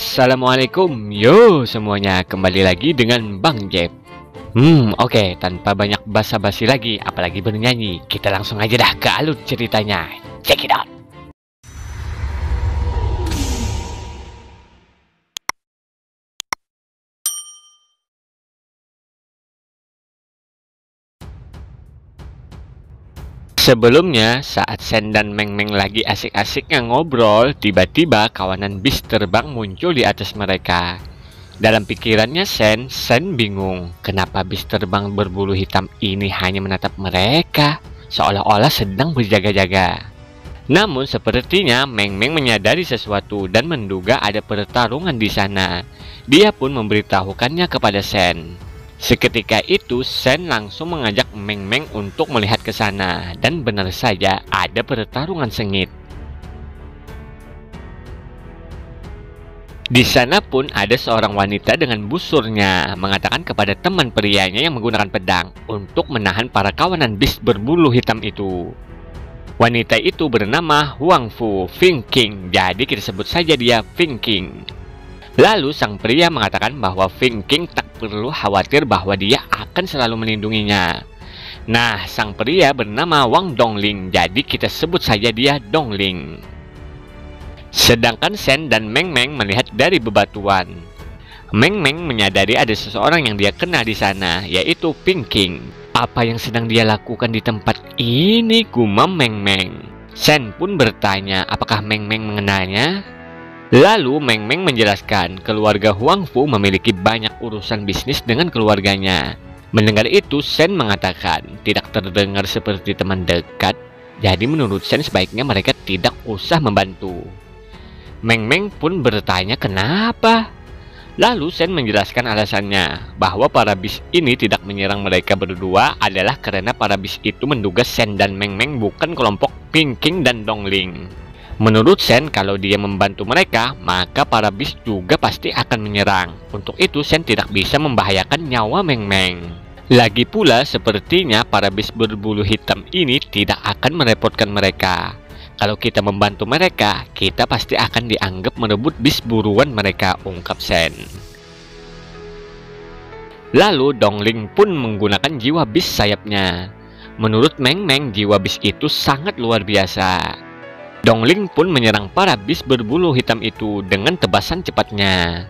Assalamualaikum, yo semuanya, kembali lagi dengan Bang Jeb. Oke, tanpa banyak basa-basi lagi, apalagi bernyanyi, kita langsung aja dah ke alur ceritanya. Check it out. Sebelumnya, saat Sen dan Meng Meng lagi asik-asiknya ngobrol, tiba-tiba kawanan bis terbang muncul di atas mereka. Dalam pikirannya Sen bingung kenapa bis terbang berbulu hitam ini hanya menatap mereka, seolah-olah sedang berjaga-jaga. Namun sepertinya Meng Meng menyadari sesuatu dan menduga ada pertarungan di sana. Dia pun memberitahukannya kepada Sen. Seketika itu Sen langsung mengajak Meng Meng untuk melihat ke sana, dan benar saja ada pertarungan sengit. Di sana pun ada seorang wanita dengan busurnya mengatakan kepada teman prianya yang menggunakan pedang untuk menahan para kawanan bis berbulu hitam itu. Wanita itu bernama Huang Fu Fing King, jadi kita sebut saja dia Fing King. Lalu sang pria mengatakan bahwa Fing King tak perlu khawatir bahwa dia akan selalu melindunginya. Nah, sang pria bernama Wang Dongling, jadi kita sebut saja dia Dongling. Sedangkan Sen dan Meng Meng melihat dari bebatuan. Meng Meng menyadari ada seseorang yang dia kenal di sana, yaitu Fing King. Apa yang sedang dia lakukan di tempat ini, gumam Meng Meng. Sen pun bertanya apakah Meng Meng mengenalnya. Lalu Meng Meng menjelaskan keluarga Huang Fu memiliki banyak urusan bisnis dengan keluarganya. Mendengar itu Sen mengatakan tidak terdengar seperti teman dekat, jadi menurut Sen sebaiknya mereka tidak usah membantu. Meng Meng pun bertanya kenapa. Lalu Sen menjelaskan alasannya bahwa para bis ini tidak menyerang mereka berdua adalah karena para bis itu menduga Sen dan Meng Meng bukan kelompok Fing King dan Dongling. Menurut Sen, kalau dia membantu mereka, maka para bis juga pasti akan menyerang. Untuk itu, Sen tidak bisa membahayakan nyawa Meng Meng. Lagi pula, sepertinya para bis berbulu hitam ini tidak akan merepotkan mereka. Kalau kita membantu mereka, kita pasti akan dianggap merebut bis buruan mereka, ungkap Sen. Lalu, Dongling pun menggunakan jiwa bis sayapnya. Menurut Meng Meng, jiwa bis itu sangat luar biasa. Dongling pun menyerang para bis berbulu hitam itu dengan tebasan cepatnya.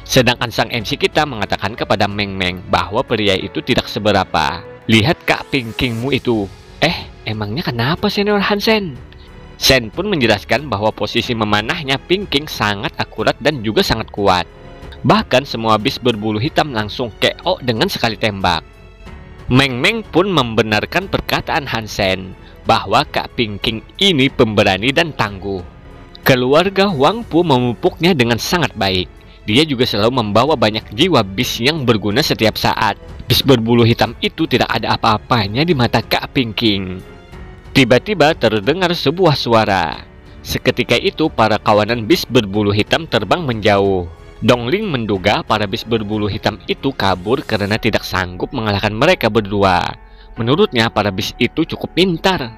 Sedangkan sang MC kita mengatakan kepada Meng Meng bahwa pria itu tidak seberapa. Lihat Kak Fing Kingmu itu. Emangnya kenapa Senior Hansen? Sen pun menjelaskan bahwa posisi memanahnya Fing King sangat akurat dan juga sangat kuat. Bahkan semua bis berbulu hitam langsung KO dengan sekali tembak. Meng Meng pun membenarkan perkataan Hansen bahwa Kak Fing King ini pemberani dan tangguh. Keluarga Huang Fu memupuknya dengan sangat baik. Dia juga selalu membawa banyak jiwa bis yang berguna setiap saat. Bis berbulu hitam itu tidak ada apa-apanya di mata Kak Fing King. Tiba-tiba terdengar sebuah suara. Seketika itu para kawanan bis berbulu hitam terbang menjauh. Dongling menduga para bis berbulu hitam itu kabur karena tidak sanggup mengalahkan mereka berdua. Menurutnya para bis itu cukup pintar.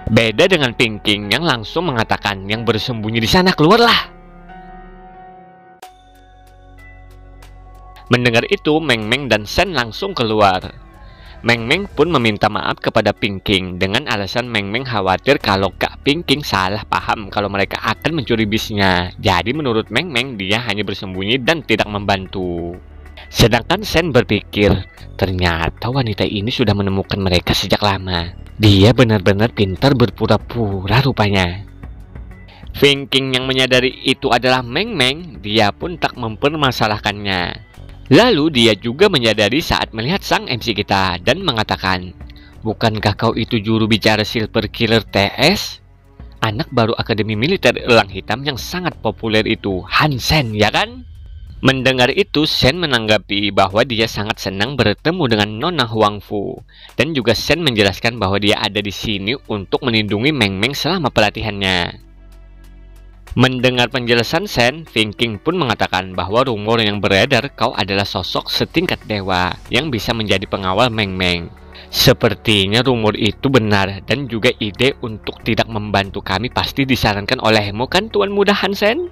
Beda dengan Fing King yang langsung mengatakan yang bersembunyi di sana keluarlah. Mendengar itu Meng Meng dan Sen langsung keluar. Meng Meng pun meminta maaf kepada Fing King dengan alasan Meng Meng khawatir kalau Kak Fing King salah paham kalau mereka akan mencuri bisnya. Jadi menurut Meng Meng dia hanya bersembunyi dan tidak membantu. Sedangkan Sen berpikir, ternyata wanita ini sudah menemukan mereka sejak lama. Dia benar-benar pintar berpura-pura rupanya. Fing King yang menyadari itu adalah Meng Meng, dia pun tak mempermasalahkannya. Lalu dia juga menyadari saat melihat sang MC kita dan mengatakan, bukankah kau itu juru bicara Silver Killer TS? Anak baru Akademi Militer Elang Hitam yang sangat populer itu, Hansen, ya kan? Mendengar itu, Sen menanggapi bahwa dia sangat senang bertemu dengan Nona Huang Fu. Dan juga Sen menjelaskan bahwa dia ada di sini untuk melindungi Meng Meng selama pelatihannya. Mendengar penjelasan Sen, Fing King pun mengatakan bahwa rumor yang beredar kau adalah sosok setingkat dewa yang bisa menjadi pengawal Meng Meng. Sepertinya rumor itu benar dan juga ide untuk tidak membantu kami pasti disarankan olehmu kan Tuan Muda Hansen?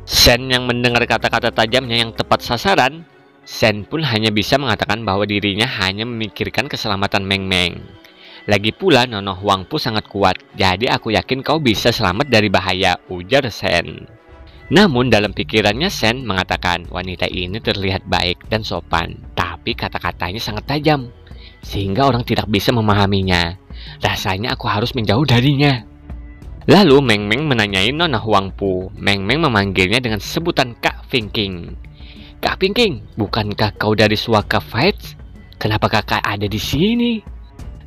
Sen yang mendengar kata-kata tajamnya yang tepat sasaran, Sen pun hanya bisa mengatakan bahwa dirinya hanya memikirkan keselamatan Meng Meng. Lagi pula Nonoh Wangpu sangat kuat, jadi aku yakin kau bisa selamat dari bahaya, ujar Sen. Namun dalam pikirannya Sen mengatakan wanita ini terlihat baik dan sopan, tapi kata-katanya sangat tajam, sehingga orang tidak bisa memahaminya. Rasanya aku harus menjauh darinya. Lalu Meng Meng menanyai Nona Huangpu. Meng Meng memanggilnya dengan sebutan Kak Fingking. Kak Fingking, bukankah kau dari Suaka Fights? Kenapa kakak ada di sini?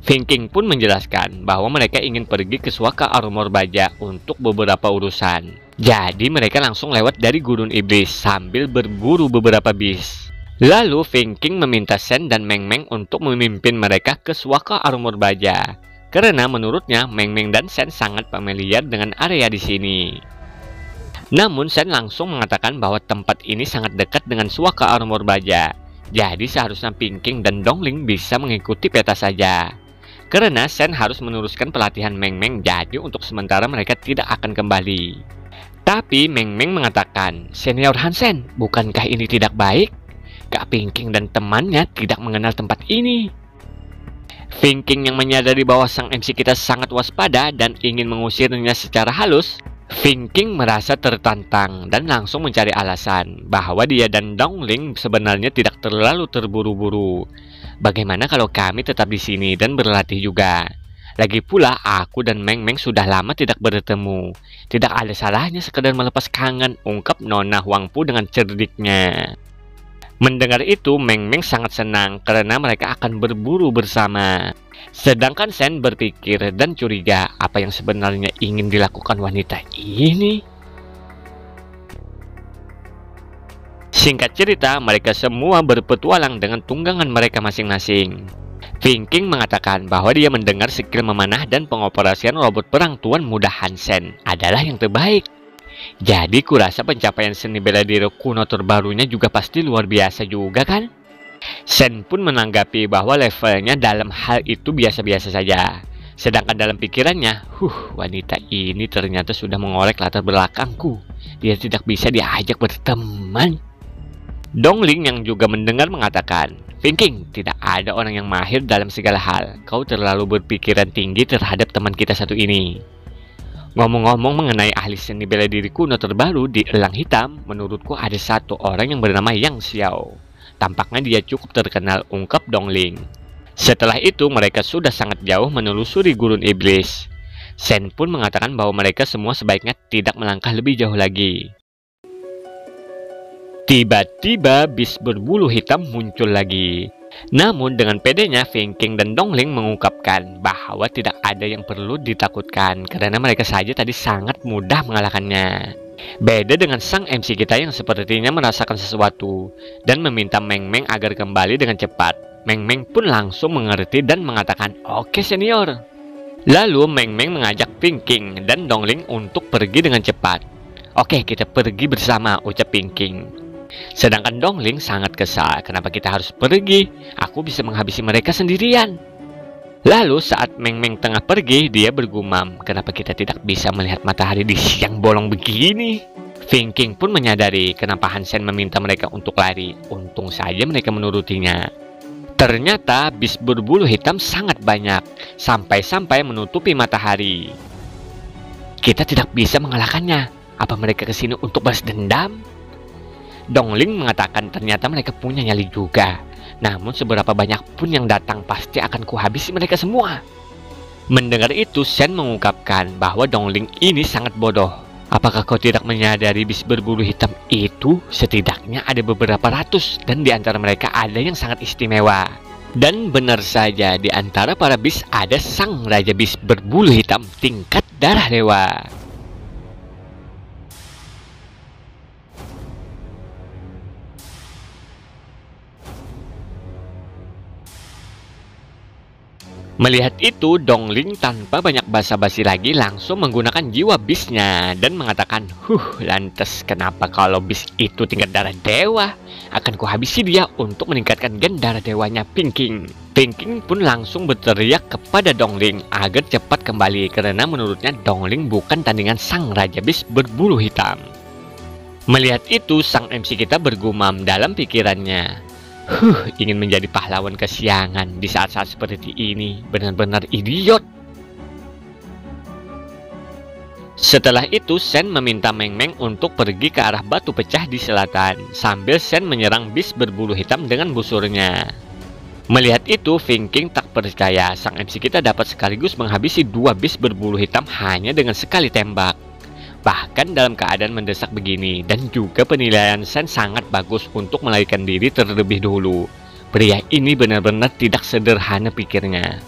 Fingking pun menjelaskan bahwa mereka ingin pergi ke Suaka Armor Baja untuk beberapa urusan. Jadi mereka langsung lewat dari Gurun Iblis sambil berburu beberapa bis. Lalu Fingking meminta Sen dan Meng Meng untuk memimpin mereka ke Suaka Armor Baja. Karena menurutnya Meng Meng dan Sen sangat familiar dengan area di sini. Namun Sen langsung mengatakan bahwa tempat ini sangat dekat dengan Suaka Armor Baja. Jadi seharusnya Fingking dan Dongling bisa mengikuti peta saja. Karena Sen harus meneruskan pelatihan Meng Meng, jadi untuk sementara mereka tidak akan kembali. Tapi Meng Meng mengatakan, Senior Hansen, bukankah ini tidak baik? Kak Fingking dan temannya tidak mengenal tempat ini. Fingking yang menyadari bahwa sang MC kita sangat waspada dan ingin mengusirnya secara halus, Fingking merasa tertantang dan langsung mencari alasan bahwa dia dan Dongling sebenarnya tidak terlalu terburu-buru. Bagaimana kalau kami tetap di sini dan berlatih juga? Lagi pula aku dan Meng Meng sudah lama tidak bertemu. Tidak ada salahnya sekedar melepas kangen, ungkap Nona Huangpu dengan cerdiknya. Mendengar itu, Meng Meng sangat senang karena mereka akan berburu bersama. Sedangkan Sen berpikir dan curiga apa yang sebenarnya ingin dilakukan wanita ini. Singkat cerita, mereka semua berpetualang dengan tunggangan mereka masing-masing. Fingking mengatakan bahwa dia mendengar skill memanah dan pengoperasian robot perang Tuan Muda Hansen adalah yang terbaik. Jadi kurasa pencapaian seni bela diri kuno terbarunya juga pasti luar biasa juga kan? Sen pun menanggapi bahwa levelnya dalam hal itu biasa-biasa saja. Sedangkan dalam pikirannya, wanita ini ternyata sudah mengorek latar belakangku. Dia tidak bisa diajak berteman. Dongling yang juga mendengar mengatakan, Fingking, tidak ada orang yang mahir dalam segala hal. Kau terlalu berpikiran tinggi terhadap teman kita satu ini. Ngomong-ngomong mengenai ahli seni bela diri kuno terbaru di Elang Hitam, menurutku ada satu orang yang bernama Yang Xiao. Tampaknya dia cukup terkenal, ungkap Dongling. Setelah itu mereka sudah sangat jauh menelusuri Gurun Iblis. Sen pun mengatakan bahwa mereka semua sebaiknya tidak melangkah lebih jauh lagi. Tiba-tiba bis berbulu hitam muncul lagi. Namun dengan pedenya Fingking dan Dongling mengungkapkan bahwa tidak ada yang perlu ditakutkan karena mereka saja tadi sangat mudah mengalahkannya. Beda dengan sang MC kita yang sepertinya merasakan sesuatu dan meminta Meng Meng agar kembali dengan cepat. Meng Meng pun langsung mengerti dan mengatakan, "Oke senior." Lalu Meng Meng mengajak Fingking dan Dongling untuk pergi dengan cepat. "Oke, kita pergi bersama," ucap Fingking. Sedangkan Dongling sangat kesal, kenapa kita harus pergi? Aku bisa menghabisi mereka sendirian. Lalu saat Meng Meng tengah pergi, dia bergumam, kenapa kita tidak bisa melihat matahari di siang bolong begini? Fingking pun menyadari kenapa Hansen meminta mereka untuk lari. Untung saja mereka menurutinya. Ternyata bis berbulu hitam sangat banyak, sampai-sampai menutupi matahari. Kita tidak bisa mengalahkannya. Apa mereka kesini untuk balas dendam? Dongling mengatakan ternyata mereka punya nyali juga. Namun seberapa banyak pun yang datang pasti akan kuhabisi mereka semua. Mendengar itu Sen mengungkapkan bahwa Dongling ini sangat bodoh. Apakah kau tidak menyadari bis berbulu hitam itu setidaknya ada beberapa ratus dan di antara mereka ada yang sangat istimewa. Dan benar saja di antara para bis ada sang raja bis berbulu hitam tingkat darah dewa. Melihat itu, Dongling tanpa banyak basa-basi lagi langsung menggunakan jiwa bisnya dan mengatakan, lantas kenapa kalau bis itu tingkat darah dewa? Akan kuhabisi dia untuk meningkatkan gen darah dewanya Fingking. Fingking pun langsung berteriak kepada Dongling agar cepat kembali karena menurutnya Dongling bukan tandingan sang raja bis berbulu hitam. Melihat itu, sang MC kita bergumam dalam pikirannya. Ingin menjadi pahlawan kesiangan di saat-saat seperti ini, benar-benar idiot. Setelah itu, Shen meminta Meng Meng untuk pergi ke arah batu pecah di selatan, sambil Shen menyerang bis berbulu hitam dengan busurnya. Melihat itu, Finking tak percaya sang MC kita dapat sekaligus menghabisi 2 bis berbulu hitam hanya dengan sekali tembak. Bahkan dalam keadaan mendesak begini, dan juga penilaian Shen sangat bagus untuk melarikan diri terlebih dahulu. Pria ini benar-benar tidak sederhana pikirnya.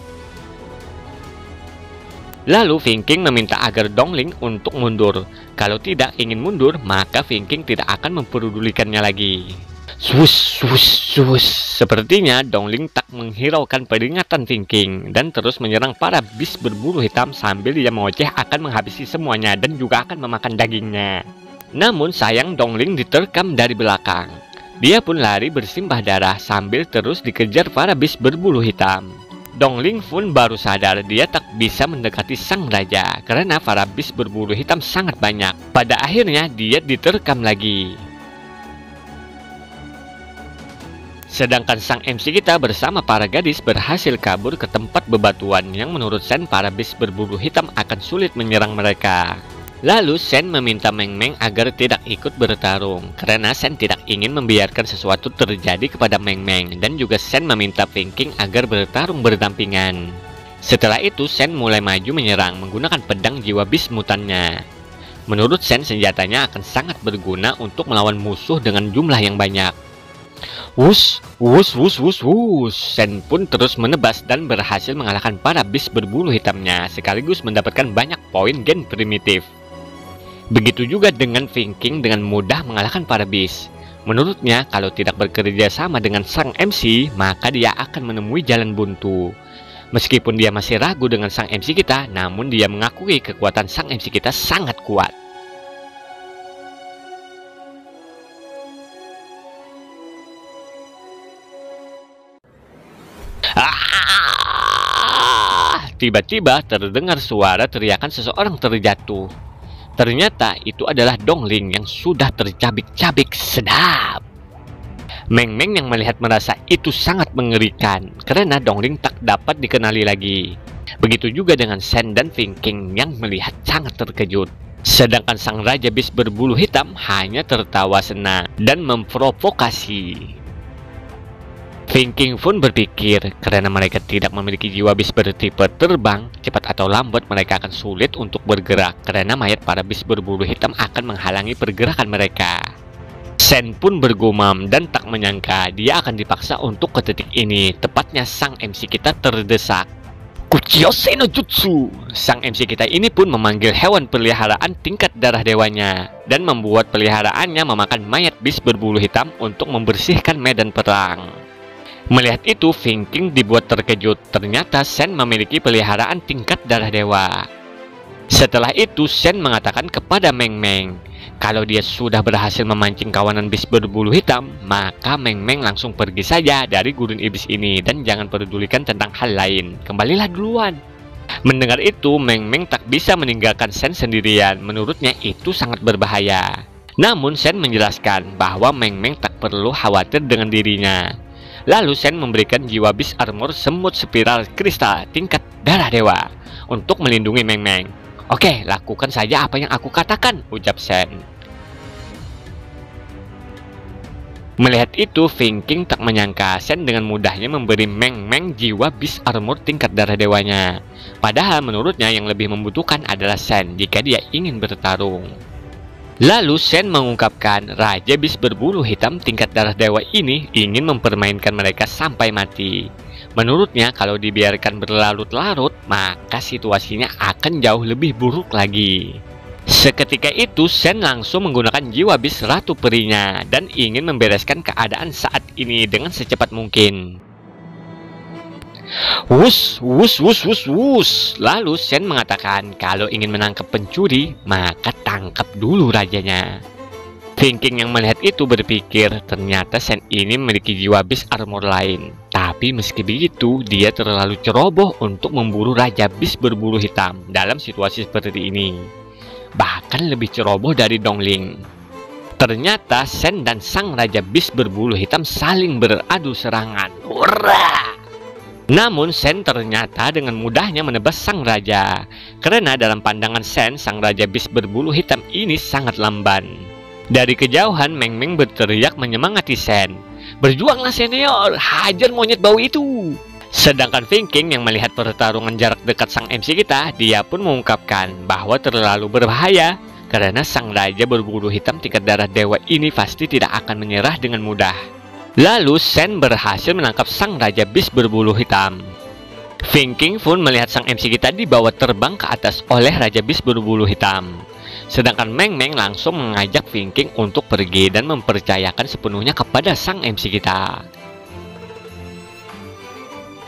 Lalu Finking meminta agar Dongling untuk mundur. Kalau tidak ingin mundur, maka Finking tidak akan mempedulikannya lagi. Swush, swush, swush. Sepertinya Dongling tak menghiraukan peringatan Finking dan terus menyerang para bis berbulu hitam sambil dia mengoceh akan menghabisi semuanya dan juga akan memakan dagingnya. Namun sayang, Dongling diterkam dari belakang. Dia pun lari bersimbah darah sambil terus dikejar para bis berbulu hitam. Dongling pun baru sadar dia tak bisa mendekati sang raja karena para bis berbulu hitam sangat banyak. Pada akhirnya dia diterkam lagi. Sedangkan sang MC kita bersama para gadis berhasil kabur ke tempat bebatuan yang menurut Shen para bis berbulu hitam akan sulit menyerang mereka. Lalu Shen meminta Meng Meng agar tidak ikut bertarung karena Shen tidak ingin membiarkan sesuatu terjadi kepada Meng Meng, dan juga Shen meminta Finking agar bertarung berdampingan. Setelah itu Shen mulai maju menyerang menggunakan pedang jiwa bis mutannya. Menurut Shen senjatanya akan sangat berguna untuk melawan musuh dengan jumlah yang banyak. Wush, wush, wush, wush, wush. Shen pun terus menebas dan berhasil mengalahkan para bis berbulu hitamnya sekaligus mendapatkan banyak poin gen primitif. Begitu juga dengan Finking dengan mudah mengalahkan para bis. Menurutnya, kalau tidak bekerja sama dengan sang MC, maka dia akan menemui jalan buntu. Meskipun dia masih ragu dengan sang MC kita, namun dia mengakui kekuatan sang MC kita sangat kuat. Tiba-tiba terdengar suara teriakan seseorang terjatuh. Ternyata itu adalah Dongling yang sudah tercabik-cabik sedap. Meng Meng yang melihat merasa itu sangat mengerikan karena Dongling tak dapat dikenali lagi. Begitu juga dengan Shen dan Finking yang melihat sangat terkejut. Sedangkan sang raja bis berbulu hitam hanya tertawa senang dan memprovokasi. Finking pun berpikir karena mereka tidak memiliki jiwa bis bertipe terbang, cepat atau lambat mereka akan sulit untuk bergerak karena mayat para bis berbulu hitam akan menghalangi pergerakan mereka. Shen pun bergumam dan tak menyangka dia akan dipaksa untuk ke titik ini, tepatnya sang MC kita terdesak. Kuchiyose no Jutsu. Sang MC kita ini pun memanggil hewan peliharaan tingkat darah dewanya dan membuat peliharaannya memakan mayat bis berbulu hitam untuk membersihkan medan perang. Melihat itu, Finking dibuat terkejut. Ternyata Shen memiliki peliharaan tingkat darah dewa. Setelah itu, Shen mengatakan kepada Meng Meng, kalau dia sudah berhasil memancing kawanan bis berbulu hitam, maka Meng Meng langsung pergi saja dari gurun iblis ini dan jangan pedulikan tentang hal lain. Kembalilah duluan. Mendengar itu, Meng Meng tak bisa meninggalkan Shen sendirian. Menurutnya itu sangat berbahaya. Namun Shen menjelaskan bahwa Meng Meng tak perlu khawatir dengan dirinya. Lalu Shen memberikan jiwa bis armor semut spiral kristal tingkat darah dewa untuk melindungi Meng Meng. Oke, lakukan saja apa yang aku katakan, ucap Shen. Melihat itu, Finking tak menyangka Shen dengan mudahnya memberi Meng Meng jiwa bis armor tingkat darah dewanya. Padahal menurutnya yang lebih membutuhkan adalah Shen jika dia ingin bertarung. Lalu Shen mengungkapkan raja bis berbulu hitam tingkat darah dewa ini ingin mempermainkan mereka sampai mati. Menurutnya kalau dibiarkan berlarut-larut, maka situasinya akan jauh lebih buruk lagi. Seketika itu Shen langsung menggunakan jiwa bis ratu perinya dan ingin membereskan keadaan saat ini dengan secepat mungkin. Wush, wush, wush, wush, wush. Lalu Shen mengatakan kalau ingin menangkap pencuri, maka tangkap dulu rajanya. Finking yang melihat itu berpikir ternyata Shen ini memiliki jiwa bis armor lain. Tapi meski begitu, dia terlalu ceroboh untuk memburu raja bis berbulu hitam dalam situasi seperti ini. Bahkan lebih ceroboh dari Dongling. Ternyata Sen dan sang Raja Bis berbulu hitam saling beradu serangan. Hurra! Namun Sen ternyata dengan mudahnya menebas sang raja, karena dalam pandangan Sen, sang Raja Bis berbulu hitam ini sangat lamban. Dari kejauhan, Meng Meng berteriak menyemangati Sen. "Berjuanglah senior, hajar monyet bau itu!" Sedangkan Vinking yang melihat pertarungan jarak dekat sang MC kita, dia pun mengungkapkan bahwa terlalu berbahaya, karena sang Raja berbulu hitam tingkat darah dewa ini pasti tidak akan menyerah dengan mudah. Lalu Sen berhasil menangkap sang Raja Bis berbulu hitam. Vinking pun melihat sang MC kita dibawa terbang ke atas oleh Raja Bis berbulu hitam. Sedangkan Meng Meng langsung mengajak Vinking untuk pergi dan mempercayakan sepenuhnya kepada sang MC kita.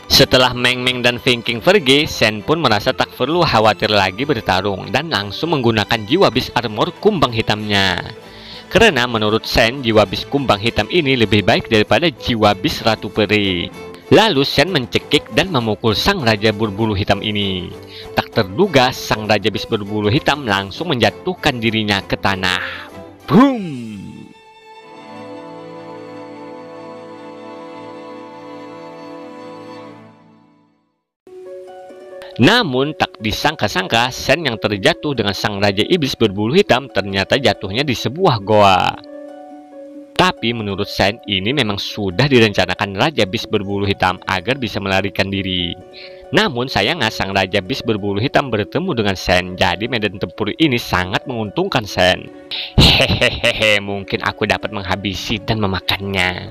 Setelah Meng Meng dan Vinking pergi, Sen pun merasa tak perlu khawatir lagi bertarung dan langsung menggunakan jiwa bis armor kumbang hitamnya. Karena menurut Sen, jiwa bis kumbang hitam ini lebih baik daripada jiwa bis Ratu Peri. Lalu Sen mencekik dan memukul sang Raja berbulu hitam ini. Tak terduga, sang Raja Bis berbulu hitam langsung menjatuhkan dirinya ke tanah. Boom! Namun tak disangka-sangka, Sen yang terjatuh dengan sang Raja Iblis berbulu hitam ternyata jatuhnya di sebuah goa. Tapi menurut Sen, ini memang sudah direncanakan Raja Bis berbulu hitam agar bisa melarikan diri. Namun sayangnya sang Raja Bis berbulu hitam bertemu dengan Sen, jadi medan tempur ini sangat menguntungkan Sen. Hehehe, mungkin aku dapat menghabisi dan memakannya.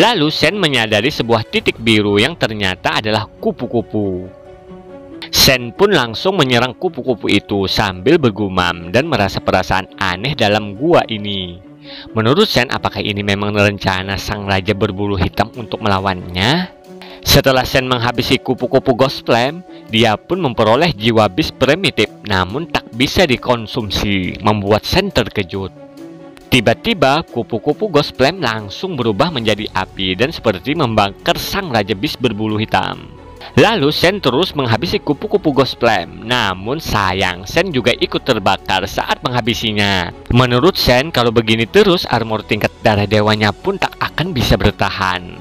Lalu Sen menyadari sebuah titik biru yang ternyata adalah kupu-kupu. Sen pun langsung menyerang kupu-kupu itu sambil bergumam dan merasa perasaan aneh dalam gua ini. Menurut Sen, apakah ini memang rencana sang Raja berbulu hitam untuk melawannya? Setelah Sen menghabisi kupu-kupu Ghost Flame, dia pun memperoleh jiwa bis primitif, namun tak bisa dikonsumsi, membuat Sen terkejut. Tiba-tiba, kupu-kupu Ghost Flame langsung berubah menjadi api dan seperti membakar sang Raja bis berbulu hitam. Lalu Sen terus menghabisi kupu-kupu Ghost Flame. Namun sayang, Sen juga ikut terbakar saat menghabisinya. Menurut Sen, kalau begini terus, armor tingkat darah dewanya pun tak akan bisa bertahan.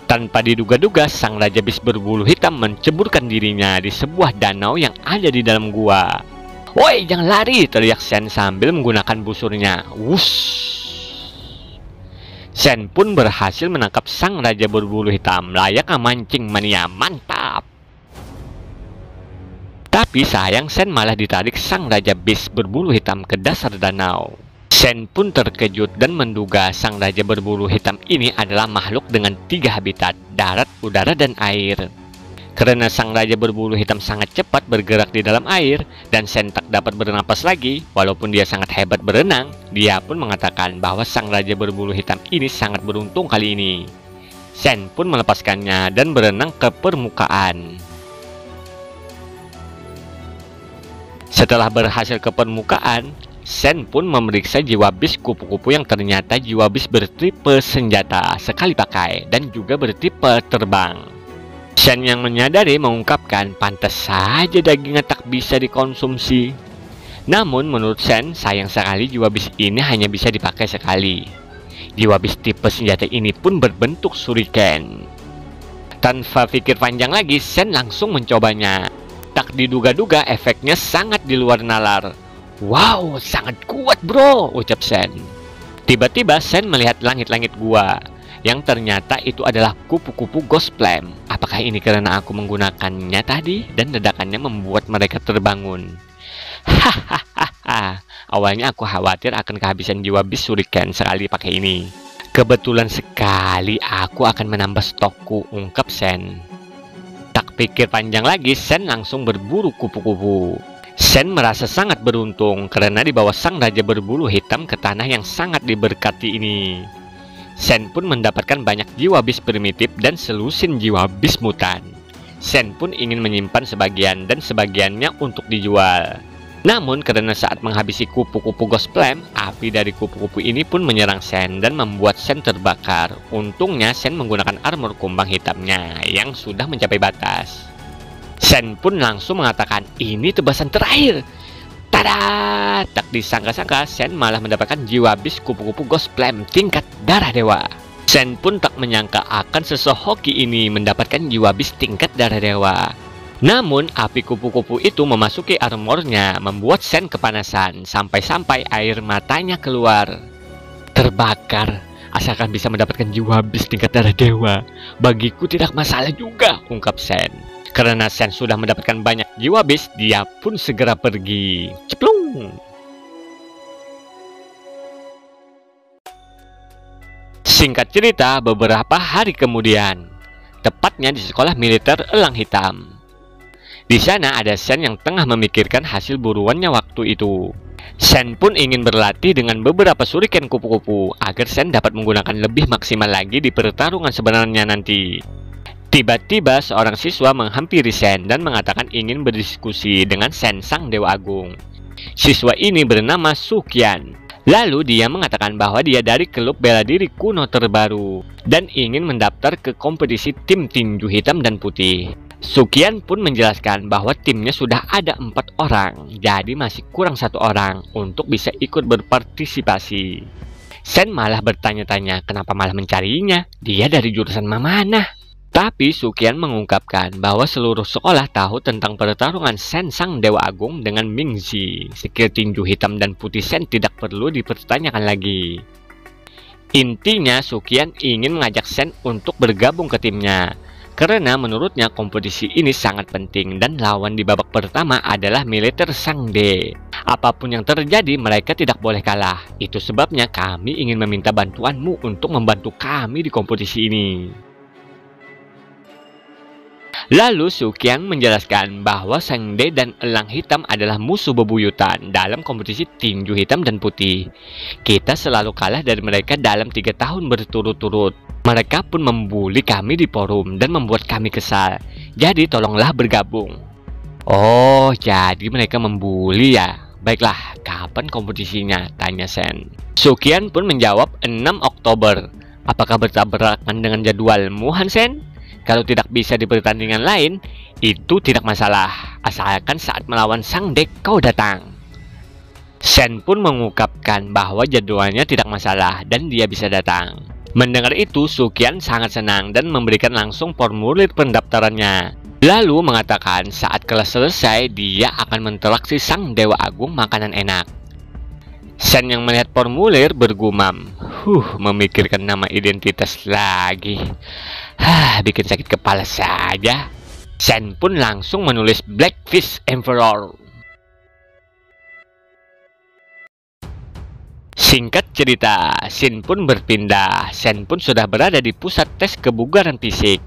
Tanpa diduga-duga, sang Raja Bis berbulu hitam menceburkan dirinya di sebuah danau yang ada di dalam gua. "Woi, jangan lari!" teriak Sen sambil menggunakan busurnya. Wush! Sen pun berhasil menangkap sang Raja berbulu hitam, layaknya mancing mania, mantap. Tapi sayang, Sen malah ditarik sang Raja Bis berbulu hitam ke dasar danau. Sen pun terkejut dan menduga sang Raja berbulu hitam ini adalah makhluk dengan 3 habitat, darat, udara, dan air. Karena sang Raja berbulu hitam sangat cepat bergerak di dalam air dan Sen tak dapat bernapas lagi, walaupun dia sangat hebat berenang, dia pun mengatakan bahwa sang Raja berbulu hitam ini sangat beruntung kali ini. Sen pun melepaskannya dan berenang ke permukaan. Setelah berhasil ke permukaan, Sen pun memeriksa jiwa bis kupu-kupu yang ternyata jiwa bis bertipe senjata sekali pakai dan juga bertipe terbang. Sen yang menyadari mengungkapkan pantas saja dagingnya tak bisa dikonsumsi. Namun menurut Sen, sayang sekali jiwa bis ini hanya bisa dipakai sekali. Jiwa bis tipe senjata ini pun berbentuk shuriken. Tanpa pikir panjang lagi, Sen langsung mencobanya. Tak diduga-duga efeknya sangat di luar nalar. "Wow, sangat kuat bro," ucap Sen. Tiba-tiba Sen melihat langit-langit gua, yang ternyata itu adalah kupu-kupu Ghost Flame. Apakah ini karena aku menggunakannya tadi dan ledakannya membuat mereka terbangun? Hahaha, awalnya aku khawatir akan kehabisan jiwa bis shuriken sekali pakai ini. Kebetulan sekali aku akan menambah stokku, ungkap Sen. Tak pikir panjang lagi, Sen langsung berburu kupu-kupu. Sen merasa sangat beruntung karena dibawa sang Raja berbulu hitam ke tanah yang sangat diberkati ini. Sen pun mendapatkan banyak jiwa bis primitif dan selusin jiwa bis mutan. Sen pun ingin menyimpan sebagian dan sebagiannya untuk dijual. Namun karena saat menghabisi kupu-kupu Ghost Flame, api dari kupu-kupu ini pun menyerang Sen dan membuat Sen terbakar. Untungnya Sen menggunakan armor kumbang hitamnya yang sudah mencapai batas. Sen pun langsung mengatakan, "Ini tebasan terakhir." Tada! Tada! Tak disangka-sangka, Sen malah mendapatkan jiwa bis kupu-kupu Ghost Flame tingkat darah dewa. Sen pun tak menyangka akan sesehoki ini mendapatkan jiwa bis tingkat darah dewa. Namun, api kupu-kupu itu memasuki armornya, membuat Sen kepanasan, sampai-sampai air matanya keluar. Terbakar, asalkan bisa mendapatkan jiwa bis tingkat darah dewa, bagiku tidak masalah juga, ungkap Sen. Karena Sen sudah mendapatkan banyak jiwa bis, dia pun segera pergi. Ceplung! Singkat cerita, beberapa hari kemudian, tepatnya di sekolah militer Elang Hitam. Di sana ada Sen yang tengah memikirkan hasil buruannya waktu itu. Sen pun ingin berlatih dengan beberapa shuriken kupu-kupu agar Sen dapat menggunakan lebih maksimal lagi di pertarungan sebenarnya nanti. Tiba-tiba seorang siswa menghampiri Sen dan mengatakan ingin berdiskusi dengan Sen sang Dewa Agung. Siswa ini bernama Sukian. Lalu dia mengatakan bahwa dia dari klub bela diri kuno terbaru dan ingin mendaftar ke kompetisi tim tinju hitam dan putih. Sukian pun menjelaskan bahwa timnya sudah ada 4 orang, jadi masih kurang 1 orang untuk bisa ikut berpartisipasi. Sen malah bertanya-tanya kenapa malah mencarinya, dia dari jurusan mana? Tapi Sukian mengungkapkan bahwa seluruh sekolah tahu tentang pertarungan Sen sang Dewa Agung dengan Mingzi. Skill tinju hitam dan putih Sen tidak perlu dipertanyakan lagi. Intinya Sukian ingin mengajak Sen untuk bergabung ke timnya, karena menurutnya kompetisi ini sangat penting dan lawan di babak pertama adalah militer Sangde. Apapun yang terjadi mereka tidak boleh kalah. Itu sebabnya kami ingin meminta bantuanmu untuk membantu kami di kompetisi ini. Lalu Sukian menjelaskan bahwa Sangde dan Elang Hitam adalah musuh bebuyutan dalam kompetisi tinju hitam dan putih. Kita selalu kalah dari mereka dalam 3 tahun berturut-turut. Mereka pun membuli kami di forum dan membuat kami kesal. Jadi tolonglah bergabung. Oh, jadi mereka membuli ya? Baiklah, kapan kompetisinya? Tanya Sen. Sukian pun menjawab 6 Oktober. Apakah bertabrakan dengan jadwalmu, Hansen? Kalau tidak bisa di pertandingan lain, itu tidak masalah, asalkan saat melawan Sangde kau datang. Sen pun mengungkapkan bahwa jadwalnya tidak masalah dan dia bisa datang. Mendengar itu, Sukian sangat senang dan memberikan langsung formulir pendaftarannya. Lalu mengatakan saat kelas selesai, dia akan menteraksi sang Dewa Agung makanan enak. Sen yang melihat formulir bergumam, memikirkan nama identitas lagi. Bikin sakit kepala saja. Sen pun langsung menulis Blackfish Emperor. Singkat cerita, Shin pun berpindah. Sen pun sudah berada di pusat tes kebugaran fisik.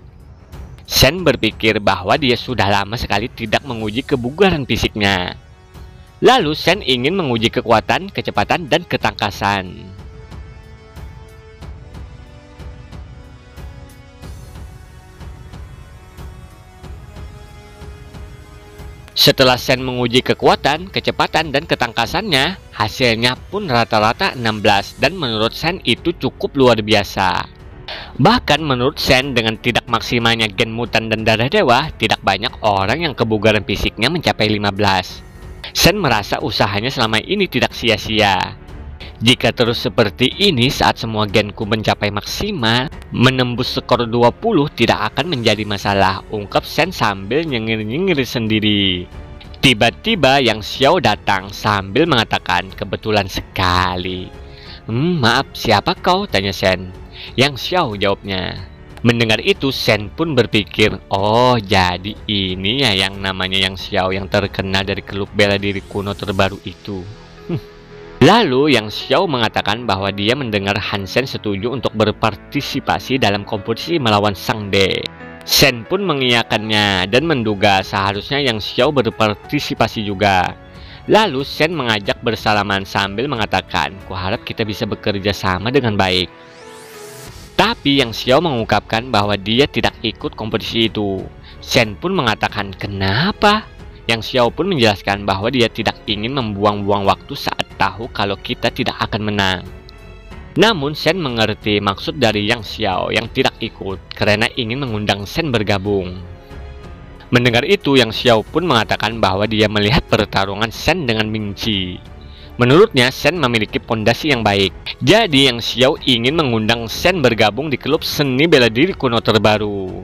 Sen berpikir bahwa dia sudah lama sekali tidak menguji kebugaran fisiknya. Lalu Sen ingin menguji kekuatan, kecepatan, dan ketangkasan. Setelah Sen menguji kekuatan, kecepatan, dan ketangkasannya, hasilnya pun rata-rata 16 dan menurut Sen itu cukup luar biasa. Bahkan menurut Sen dengan tidak maksimalnya gen mutan dan darah dewa, tidak banyak orang yang kebugaran fisiknya mencapai 15. Sen merasa usahanya selama ini tidak sia-sia. Jika terus seperti ini saat semua genku mencapai maksimal, menembus skor 20 tidak akan menjadi masalah, ungkap Sen sambil nyengir-nyengir sendiri. Tiba-tiba Yang Xiao datang sambil mengatakan, kebetulan sekali. Maaf, siapa kau? Tanya Sen. Yang Xiao jawabnya. Mendengar itu Sen pun berpikir, oh jadi ini ya yang namanya Yang Xiao yang terkenal dari klub bela diri kuno terbaru itu. Lalu Yang Xiao mengatakan bahwa dia mendengar Hansen setuju untuk berpartisipasi dalam kompetisi melawan Sangde. Sen pun mengiyakannya dan menduga seharusnya Yang Xiao berpartisipasi juga. Lalu Sen mengajak bersalaman sambil mengatakan, kuharap kita bisa bekerja sama dengan baik. Tapi Yang Xiao mengungkapkan bahwa dia tidak ikut kompetisi itu. Sen pun mengatakan, kenapa? Yang Xiao pun menjelaskan bahwa dia tidak ingin membuang-buang waktu saat tahu kalau kita tidak akan menang. Namun Sen mengerti maksud dari Yang Xiao yang tidak ikut karena ingin mengundang Sen bergabung. Mendengar itu, Yang Xiao pun mengatakan bahwa dia melihat pertarungan Shen dengan Ming Qi. Menurutnya, Shen memiliki pondasi yang baik. Jadi, Yang Xiao ingin mengundang Shen bergabung di klub seni bela diri kuno terbaru.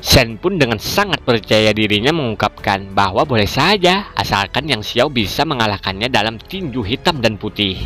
Shen pun dengan sangat percaya dirinya mengungkapkan bahwa boleh saja, asalkan Yang Xiao bisa mengalahkannya dalam tinju hitam dan putih.